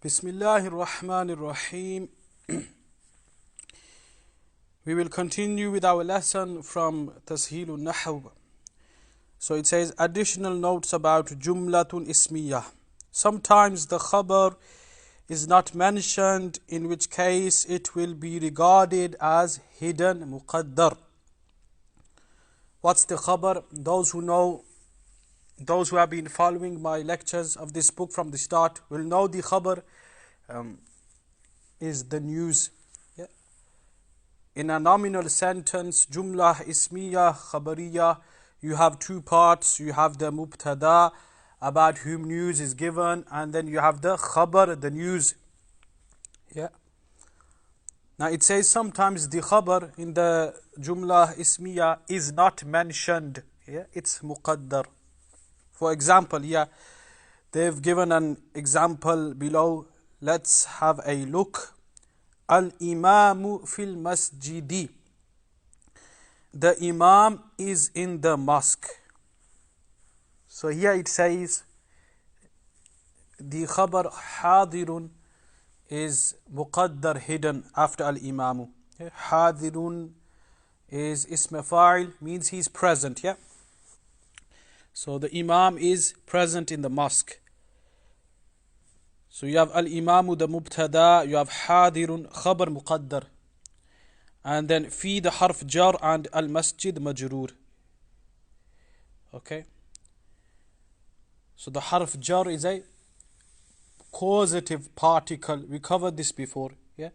Bismillahir Rahmanir Rahim. We will continue with our lesson from Tasheel Nahw. So it says additional notes about Jumlatun Ismiyyah. Sometimes the Khabar is not mentioned, in which case it will be regarded as hidden muqaddar. What's the Khabar? Those who know, those who have been following my lectures of this book from the start will know the Khabar is the news. Yeah. In a nominal sentence, Jumla, Ismiyyah, Khabariyah, you have two parts. You have the Mubtada, about whom news is given, and then you have the Khabar, the news. Yeah. Now it says sometimes the Khabar in the Jumla Ismiyyah is not mentioned. Yeah, it's muqaddar. For example, they've given an example below. Let's have a look. Al-Imamu fil masjidi. The Imam is in the mosque. So here it says the Khabar hadirun is muqaddar, hidden after al-Imamu. Yeah? Hadirun is ism fa'il, means he's present. Yeah. So the Imam is present in the mosque. So you have al-Imamu, the Mubtada, you have hadirun, Khabar muqaddar. And then fi the harf jar and al-Masjid majroor. Okay. So the harf jar is a causative particle. We covered this before. Yeah.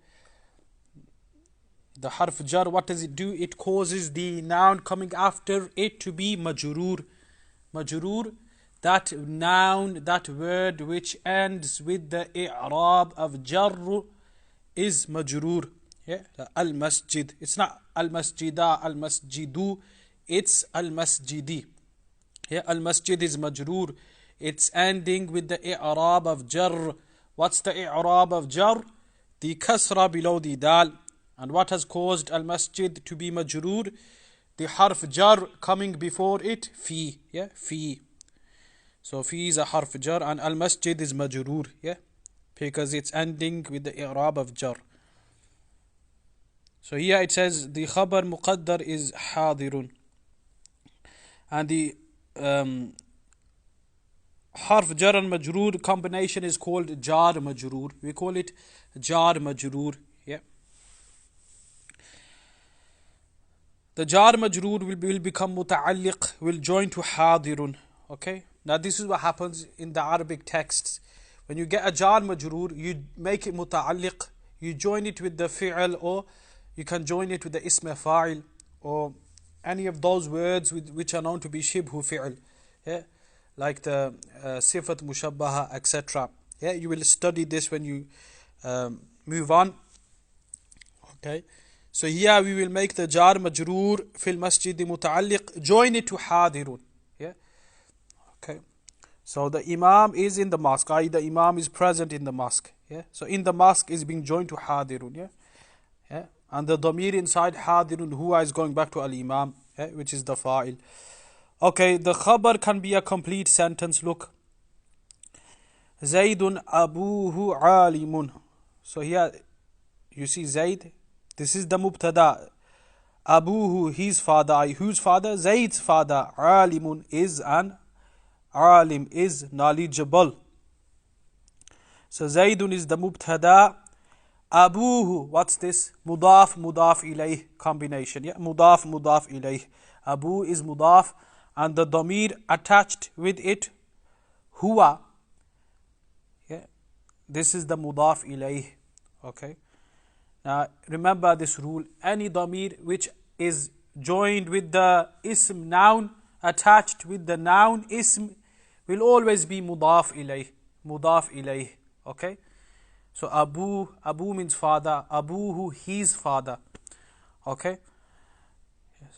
The harf jar, what does it do? It causes the noun coming after it to be majroor. Majroor, that noun, that word which ends with the i'rab of jar is majroor. Yeah. Al-Masjid. It's not al-Masjida, al-Masjidu. It's al-Masjidi. Yeah. Al-Masjid is majroor. It's ending with the i'rab of jar. What's the i'rab of jar? The kasra below the dal. And what has caused al-Masjid to be majroor? The harf jar coming before it, fi. Yeah, fi. So fi is a harf jar and al-Masjid is majroor. Yeah, because it's ending with the i'rab of jar. So here it says the khabar muqaddar is hadirun. And the harf jar and majroor combination is called jar majroor. We call it jar majroor. Yeah. The jar majroor will become muta'alliq, will join to hadirun. Okay. Now this is what happens in the Arabic texts. When you get a jar majroor, you make it muta'alliq. You join it with the fi'al, or you can join it with the ism fa'il, or any of those words which are known to be shibhu fi'al. Yeah. Like the sifat mushabbaha, etc. Yeah, you will study this when you move on. Okay. So here we will make the jar majroor fil masjid muta'alliq, join it to hadirun. Yeah. Okay. So the Imam is in the mosque, i.e. the Imam is present in the mosque. Yeah. So in the mosque is being joined to hadirun. Yeah. Yeah. And the dhamir inside hadirun, huwa, is going back to al-Imam, yeah, which is the fa'il. Okay, the khabar can be a complete sentence. Look. Zaydun abuhu alimun. So here you see Zayd. This is the mubtada. Abuhu, his father. Whose father? Zayd's father. Alimun is an alim, is knowledgeable. So Zaydun is the mubtada. Abuhu, what's this? Mudaf, mudaf ilayh combination. Yeah, mudaf, mudaf ilayh. Abu is mudaf, and the dhamir attached with it, huwa. Yeah, this is the mudaf ilayh. Okay. Now remember this rule. Any dhamir which is joined with the ism noun, attached with the noun ism, will always be mudaf ilayh. Mudaf ilayh. Okay. So Abu means father. Abuhu, his father. Okay.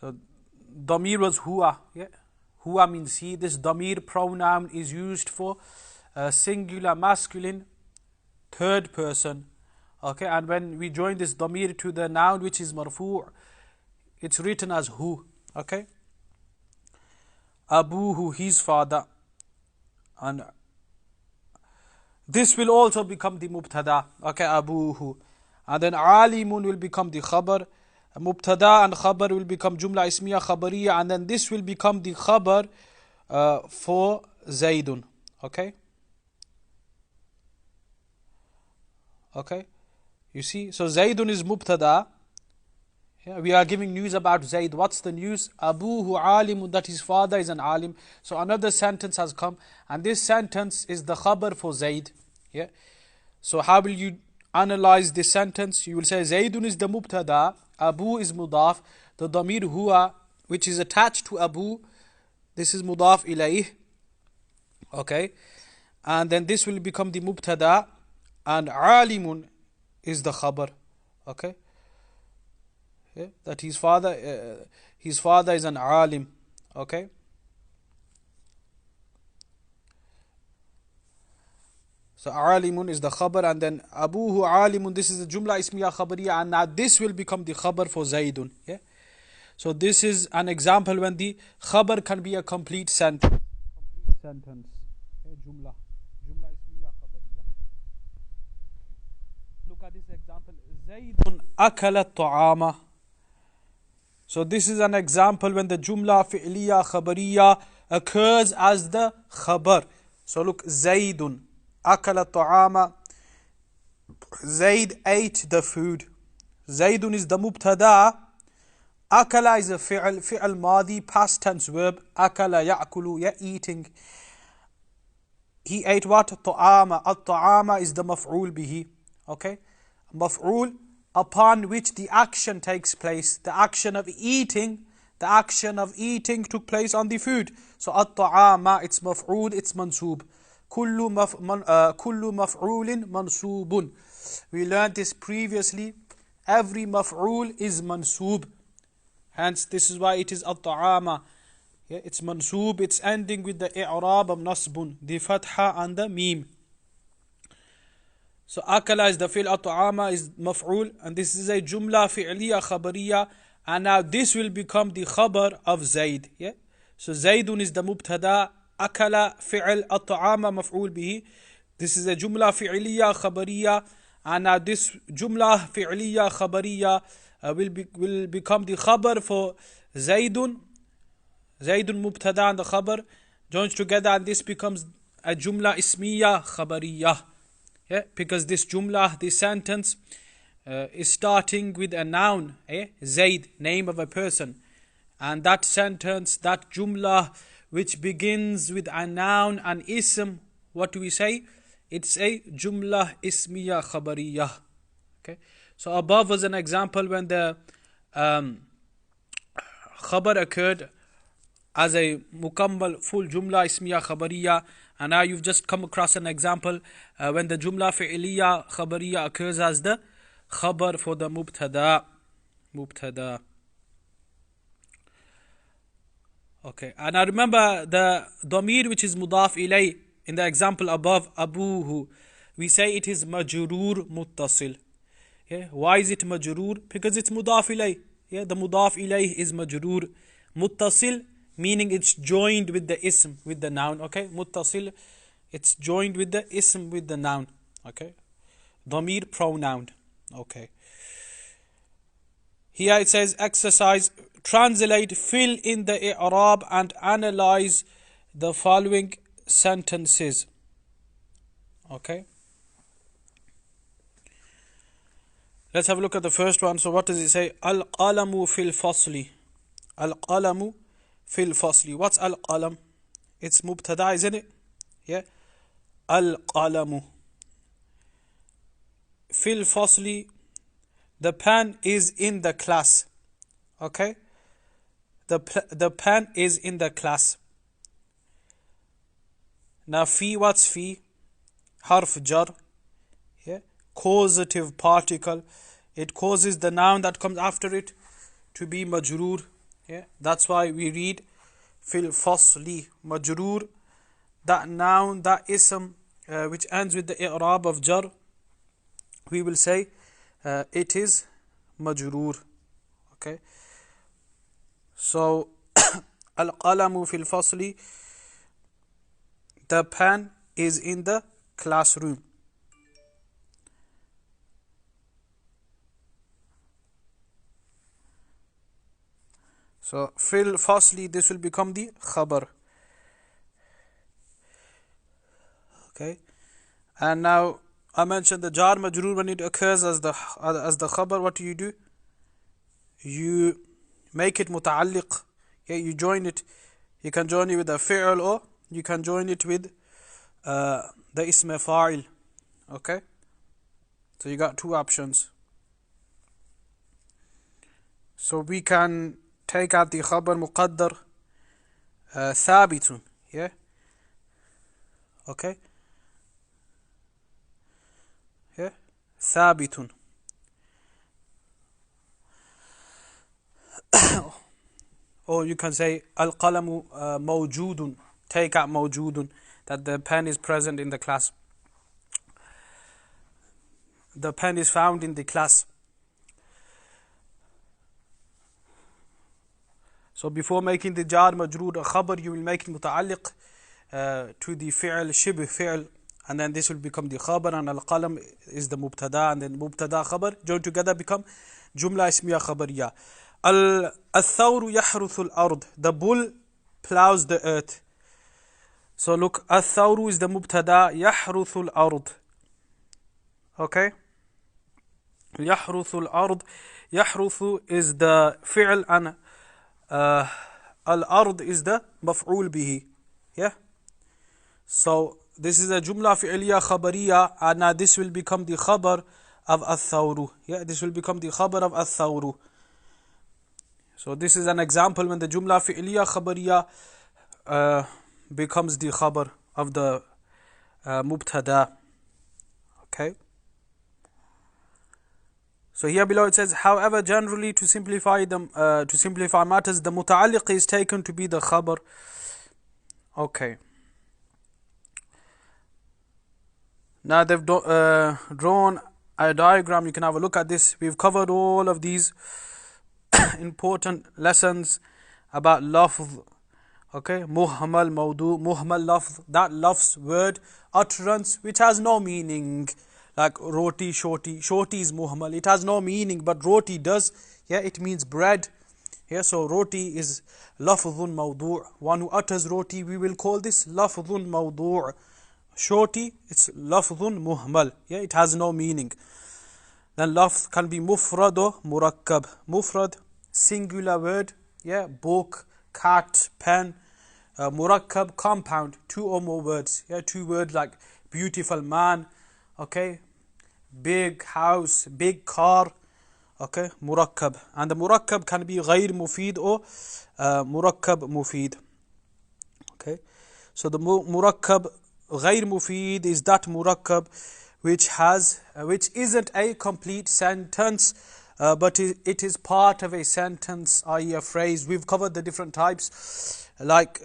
So dhamir was huwa. Yeah. Huwa means he. This dhamir pronoun is used for singular masculine third person. Okay. And when we join this dhamir to the noun which is marfu', it's written as hu. Okay. Abuhu, his father. And This will also become the mubtada. Okay, abuhu. And then alimun will become the khabar. Mubtada and khabar will become jumla ismiya khabariya, and then this will become the khabar for Zaidun. Okay? Okay? You see? So Zaidun is mubtada. Yeah, we are giving news about Zaid. What's the news? Abuhu alimun, that his father is an alim. So another sentence has come, and this sentence is the khabar for Zaid. Yeah. So how will you analyze this sentence? You will say Zaidun is the mubtada, Abu is mudaf, the damir huwa, which is attached to Abu, this is mudaf ilayh. Okay. And then this will become the mubtada, and alimun is the khabar. Okay. Yeah, that his father is an alim. Okay. So alimun is the khabar, and then abuhu alimun, this is the jumla ismiya khabariya, and now this will become the khabar for Zaidun. Yeah. So this is an example when the khabar can be a complete sentence. Yeah, jumla ismiya khabariya. Look at this example. Zaidun akala ta'ama. So this is an example when the jumla fi'liya khabariya occurs as the khabar. So look, Zaidun akala ta'ama. Zaid ate the food. Zaidun is the mubtada. Akala is a fi'al madi, past tense verb. Akala ya'kulu, eating. He ate what? Ta'ama. At-ta'ama is the maf'ul bihi. Okay? Maf'ul upon which the action takes place. The action of eating took place on the food. So at-ta'ama, it's maf'ul, it's mansoob. Kullu maf'ulin mansubun. We learned this previously. Every maf'ul is mansoob. Hence, this is why it is at-ta'ama. Yeah, it's mansoob. It's ending with the i'rab of nasbun, the fatha and the mim. So akala is the fi'l, at-ta'ama is maf'ul, and this is a jumla fi'liya khabariya, and now this will become the khabar of Zaid. Yeah. So Zaidun is the mubtada, akala fi'l, at-ta'ama maf'ul bihi. This is a jumla fi'liya khabariya, and now this jumla fi'liya khabariya will become the khabar for Zaidun. Zaidun mubtada and the khabar joins together, and this becomes a jumla ismiya khabariya. Yeah, because this jumla, this sentence is starting with a noun, Zaid, name of a person. And that sentence, that jumla which begins with a noun and ism, what do we say? It's a jumla ismiya khabariyah. Okay. So above was an example when the khabar occurred as a mukammal full jumla ismiya khabariya, and now you've just come across an example when the jumla fi'liya khabariya occurs as the khabar for the mubtada. Okay, and I remember the damir which is mudaf ilay in the example above, abuhu, we say it is majroor muttasil. Yeah, why is it majroor? Because it's mudaf ilay. Yeah, the mudaf ilay is majroor. Muttasil meaning it's joined with the ism, with the noun. Okay, muttasil, it's joined with the ism, with the noun. Okay, damir, pronoun. Okay, here it says exercise, translate, fill in the i'rab and analyze the following sentences. Okay, let's have a look at the first one. So what does it say? Al-qalamu fil fasli. Al-qalamu fil fasli. What's al-qalam? It's mubtada, isn't it? Yeah. Al-qalamu fil fasli. The pen is in the class. Okay. The pen is in the class. Now fi, what's fi? Harf jar. Yeah. Causative particle. It causes the noun that comes after it to be majroor. Yeah, that's why we read fil fasli, majroor. That noun, that ism which ends with the i'rab of jar, we will say it is majroor. Okay, so al-qalamu fil fasli, the pen is in the classroom. So firstly this will become the Khabar. Okay, and now I mentioned the jar majroor, when it occurs as the Khabar, what do? You make it muta'alliq. Yeah, you join it. You can join it with a fi'l, or you can join it with the ism fa'il. Okay, so you got two options. So we can take out the khabar muqaddar thabitun. Yeah, okay, yeah, thabitun. Or you can say al-qalamu mawjudun. Take out mawjudun, that the pen is present in the class. The pen is found in the class. So before making the jar majroor a khabar, you will make it muta'alliq to the fi'l, shibh fi'l, and then this will become the khabar, and al-qalam is the mubtada, and then mubtada khabar joined together become Jumla Ismiyyah Khabariyah. Al-thawru yahruthu al-ard. The bull plows the earth. So look, al-thawru is the mubtada, yahruthu al-ard. Okay? Yahruthu al-ard. Yahruthu is the fi'l, and al-ard is the maf'ul bihi. Yeah? So this is a Jumla fi'liyah khabariyah, and now this will become the khabar of al-thawru. Yeah, this will become the khabar of al-thawru. So this is an example when the Jumla fi'liyah khabariyah becomes the khabar of the mubtada. Okay. So here below it says, however, generally to simplify matters, the muta'alliq is taken to be the khabar. Okay. Now they've drawn a diagram. You can have a look at this. We've covered all of these important lessons about lafz. Okay, muhmal mawdu, muhmal lafz, that lafz, word, utterance which has no meaning, like roti, shorty. Shorty is muhmal, it has no meaning, but roti does. Yeah, it means bread. Yeah, so roti is lafzun mawdu'. One who utters roti, we will call this lafzun mawdu'. Shorty, it's lafzun muhmal. Yeah, it has no meaning. Then lafz can be mufrad or murakkab. Mufrad, singular word. Yeah, book, cat, pen. Murakkab, compound, two or more words. Yeah, two words like beautiful man. Okay, big house, big car. Okay, murakkab. And the murakkab can be ghayr mufid or murakkab mufid. Okay, so the murakkab ghayr mufid is that murakkab which isn't a complete sentence, but it is part of a sentence, i.e. a phrase. We've covered the different types, like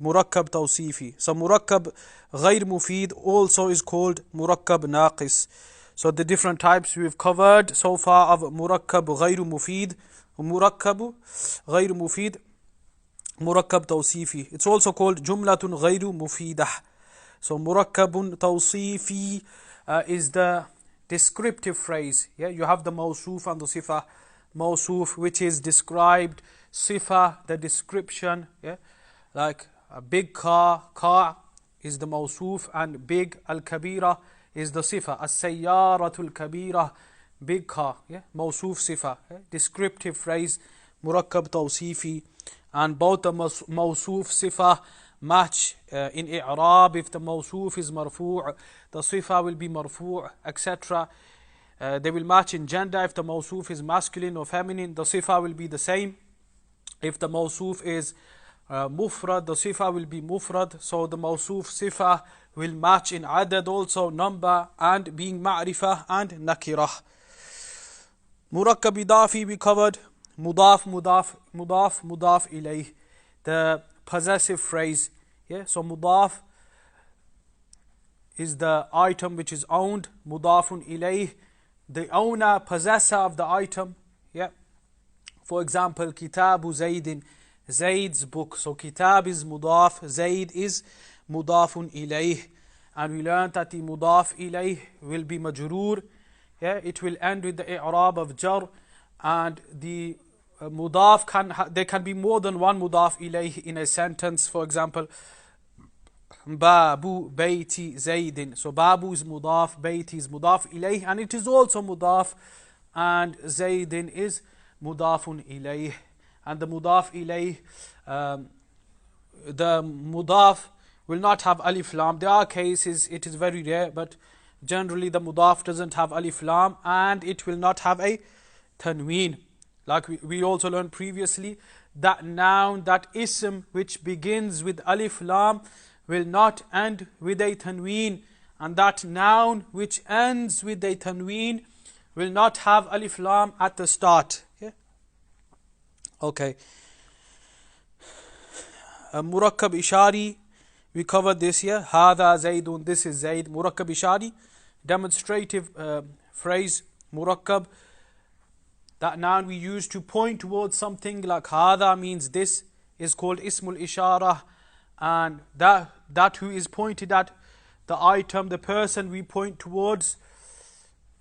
murakkab tawsifi. So murakkab ghayr mufid also is called murakkab naqis. So the different types we've covered so far of murakkab ghayr mufid, murakkab ghayr mufid, murakkab tawsifi. It's also called jumlatun ghayr mufidah. So murakkabun tawsifi is the descriptive phrase. Yeah, you have the mawsuf and the sifa. Mawsuf, which is described, sifa, the description. Yeah, like a big car is the mawsuf, and big al-kabira is the sifa. As-sayyaratul kabira, big car. Yeah, mawsuf sifa. Yeah? Descriptive phrase, murakkab tawsifi. And both the mawsuf sifa match in i'rab. If the mawsuf is marfu', the sifa will be marfu', etc. They will match in gender. If the mawsuf is masculine or feminine, the sifa will be the same. If the mawsuf is mufrad, the sifa will be mufrad. So the mawsuf sifa will match in adad also, number, and being ma'rifah and nakirah. Murakkab idafi we covered. Mudaf ilayh, the possessive phrase. Yeah, so mudaf is the item which is owned. Mudafun ilayh, the owner, possessor of the item. Yeah, for example, kitabu Zaydin, Zayd's book. So kitab is mudaf, Zayd is mudafun ilayh. and we learned that the mudaf ilayh will be majroor. Yeah, it will end with the i'rab of jar, and the mudaf there can be more than one mudaf ilayh in a sentence. For example, Babu Bayti Zaydin. So Babu is mudaf, Bayti is mudaf ilayh, and it is also mudaf, and Zaydin is mudafun ilayh. And the mudaf ilayh, the mudaf will not have alif lam. There are cases, it is very rare, but generally the mudaf doesn't have alif lam, and it will not have a tanween. Like we also learned previously, that noun, that ism which begins with alif lam will not end with a tanween, and that noun which ends with a tanween will not have alif lam at the start. Okay. Murakkab ishari, we covered this here. Hada Zaydun, this is Zayd. Murakkab ishari, demonstrative phrase. Murakkab, that noun we use to point towards something, like hada means this, is called ismul ishara, and that who is pointed at, the item, the person we point towards,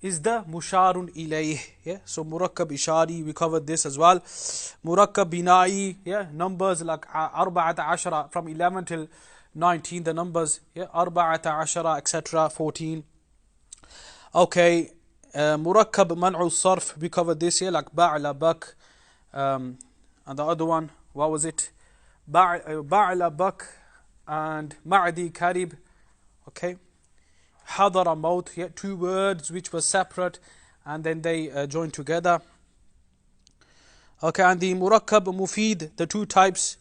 is the musharun ilayh. Yeah, so murakkab ishari, we covered this as well. Murakkab binai, yeah, numbers like arba'ata ashara, from 11 till 19, the numbers, yeah, arba'ata ashara, etc., 14. Okay, murakkab man'u sarf, we covered this here, like ba'la bak, and the other one, what was it? Ba'la bak and ma'di karib. Okay, hadara maut, yeah, two words which were separate and then they joined together. Okay, and the murakkab mufid, the two types,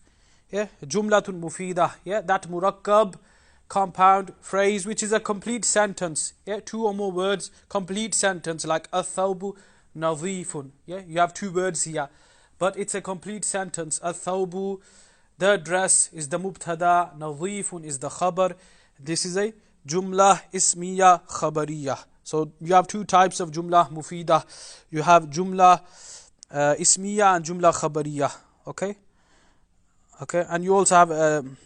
yeah, jumlatun mufidah, yeah, that murakkab compound phrase which is a complete sentence, yeah, two or more words, complete sentence, like athawbu nadhifun, yeah, you have two words here, but it's a complete sentence. Athawbu, the dress, is the mubtada, nadhifun is the khabar. This is a Jumla Ismiyyah Khabariyah. So you have two types of Jumla Mufidah. You have Jumla Ismiyyah and Jumla Khabariyah. Okay, and you also have Jumla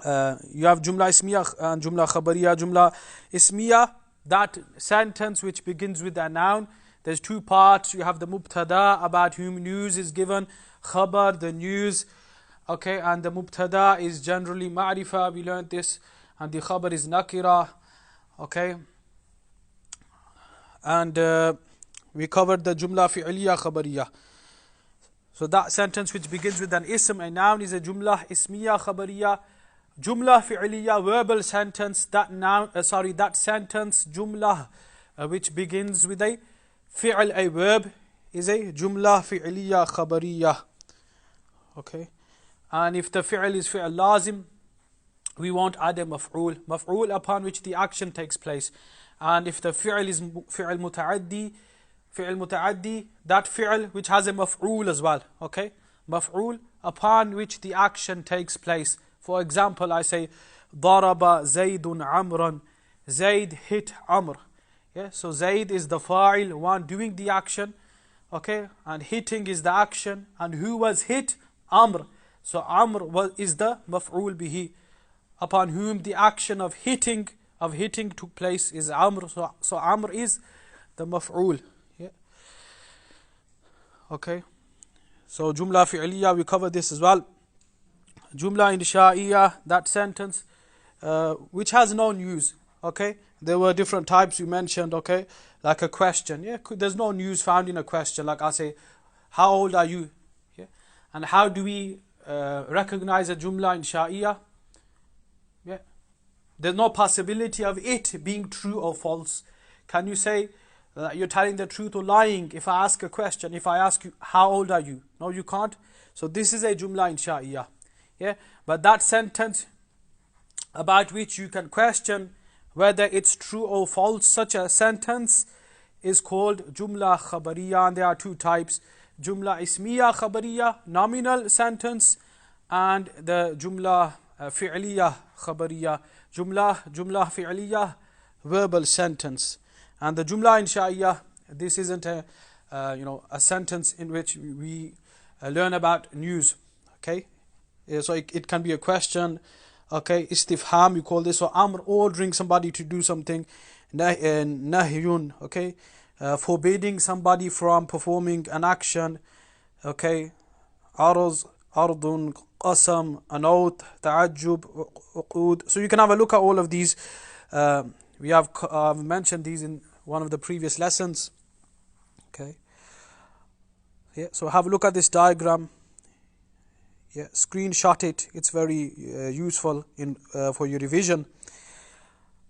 Ismiyyah and Jumla Khabariyah. Jumla Ismiyyah, that sentence which begins with a noun. There's two parts. You have the mubtada, about whom news is given, khabar, the news. Okay, and the mubtada is generally ma'rifah, we learned this, and the khabar is nakira. Okay, and we covered the jumla fi'liyah khabariyah. So that sentence which begins with an ism, a noun, is a jumla ismiyah khabariyah. Jumla fi'liyah, verbal sentence, that noun, that sentence, jumla, which begins with a fi'l, a verb, is a jumla fi'liyah khabariyah. Okay, and if the fi'l is fi'l lazim, we won't add a maf'ul upon which the action takes place. And if the fi'l is fi'l muta'addi, that fi'l which has a maf'ul as well. Okay, maf'ul upon which the action takes place. For example, I say daraba Zaydun amran, Zayd hit Amr. Yeah, so Zayd is the fa'il, one doing the action. Okay, and hitting is the action, and who was hit? Amr. So Amr is the maf'ul bihi, upon whom the action of hitting took place, is Amr. So Amr is the maf'ul. Yeah. Okay. So Jumla fi'liyah, we covered this as well. Jumla insha'iyah, that sentence which has no news. Okay. There were different types you mentioned. Okay, like a question. Yeah. There's no news found in a question. Like I say, how old are you? Yeah. And how do we recognize a Jumla insha'iyah? Yeah. There's no possibility of it being true or false. Can you say that you're telling the truth or lying if I ask a question? If I ask you, how old are you? No, you can't. So this is a Jumla insha'iyah. Yeah. But that sentence about which you can question whether it's true or false, such a sentence is called Jumla Khabariyah, and there are two types. Jumla Ismiyyah Khabariyah, nominal sentence, and the Jumla Fi'liyah Khabariyah, Jumla Fi'liyah, verbal sentence. And the Jumla Insha'iyah, this isn't a sentence in which we learn about news. Okay, so it can be a question Okay, istifham, you call this, or amr, ordering somebody to do something. Nahyun, okay, forbidding somebody from performing an action. Okay, arz, ardun, qasam, an oath, ta'ajjub, uqud. So you can have a look at all of these. We have mentioned these in one of the previous lessons. Okay, yeah, so have a look at this diagram. Yeah, screenshot it. It's very useful for your revision.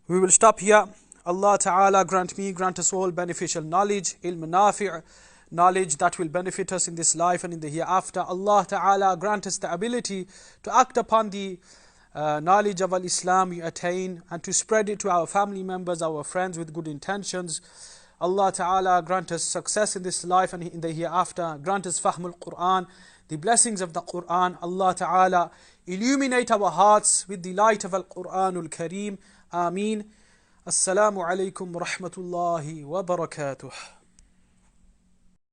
We will stop here. Allah Ta'ala grant us all beneficial knowledge, ilm nafi', knowledge that will benefit us in this life and in the hereafter. Allah Ta'ala grant us the ability to act upon the knowledge of Al-Islam we attain and to spread it to our family members, our friends with good intentions. Allah Ta'ala grant us success in this life and in the hereafter. Grant us fahmul Quran, the blessings of the Quran. Allah Ta'ala illuminate our hearts with the light of Al-Quranul Kareem. Ameen. Assalamu alaikum wa rahmatullahi wa barakatuh.